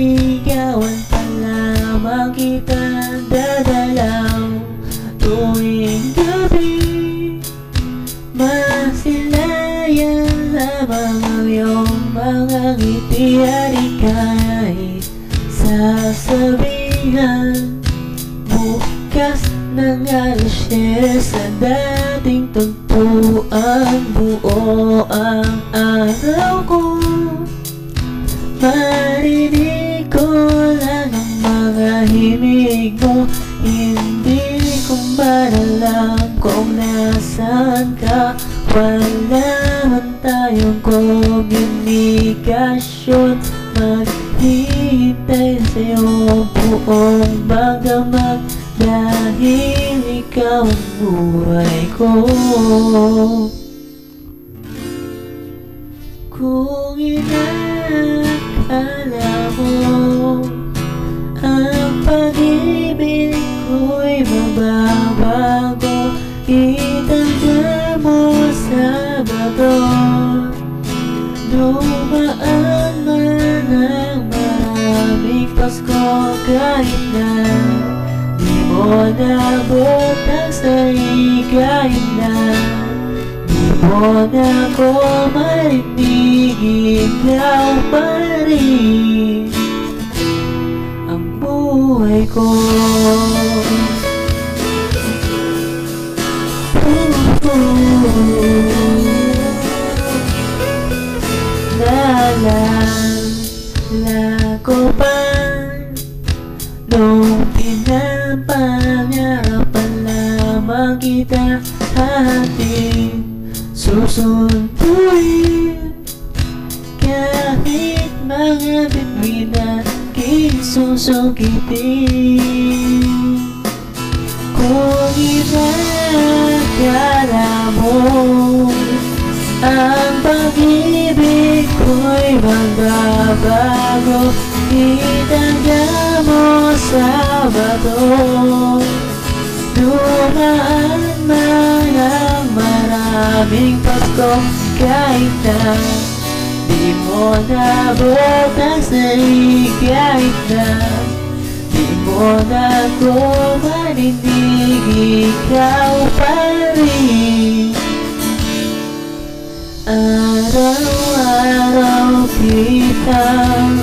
Nililigawan pa lamang kita dadalaw tuwing gabi. Masilayan lamang ang iyong mga ngiti at ika'y sasabihan bukas ng alas 10 sa dating tagpuan. Buo ang araw ko, marinig ko lang ang mga himig mo. Hindi ko man alam kung nasaan ka. Wala man tayong komunikasyon. Maghihintay sa'yo buong magdamag dahil ikaw ang buhay ko. Kung inakala mo ang pag-ibig ko'y mababago, itanda mo Sabado. Dumaan man ang maraming Pasko, kahit na di mo nabot ang saligay na di mo na ko marinig, ikaw pa rin ang buhay ko. Naalala ko pa nung pinapangarapan lamang kita ating susunduin, kahit mga bituin aking susukitin. Kung inakala mo ang pag-ibig ko'y magbabago, itanda mo Sabado. Dumaan man ang maraming Pasko, kahit na di mo nabot ang salig, kahit na di mo na ko marinig, ikaw pa rin. Araw-araw kitang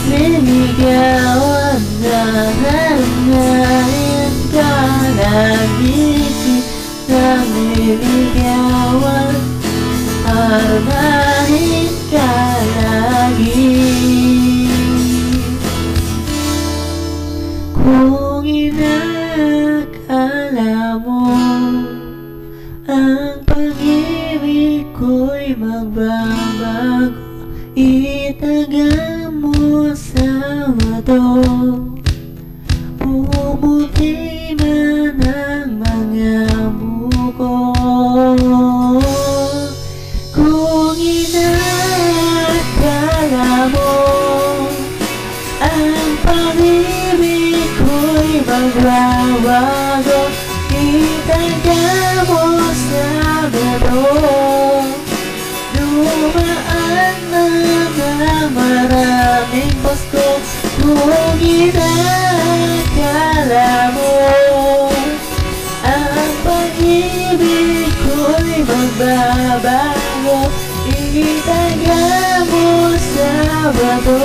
niligawan, nahangarin ka, lagi kitang niligawan, armahin ka lagi. Kung inakala mo ang pag-ibig ko'y magbabago, itaga mo Sabado. Pumuti man ang mga buko. Kung inakala mo ang pag-ibig ko'y magbabago, itaga mo Sabado. Dumaan man ang maraming Pasko, kung inakala mo ang pag-ibig ko'y magbabago, itaga mo Sabado.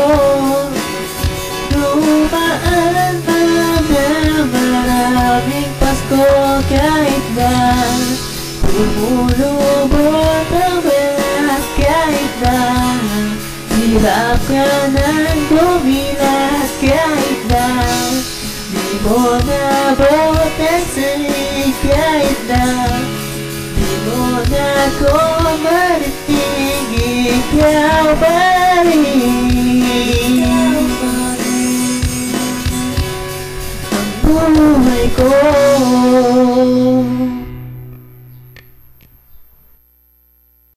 Dumaan man ang maraming Pasko, kahit na lumulubot ang balat, kahit na hirap ka nang bumilat, kahit na di mo nabot ang salig, kahit na di mo na ko marinig, ikaw pa rin ang buhay ko.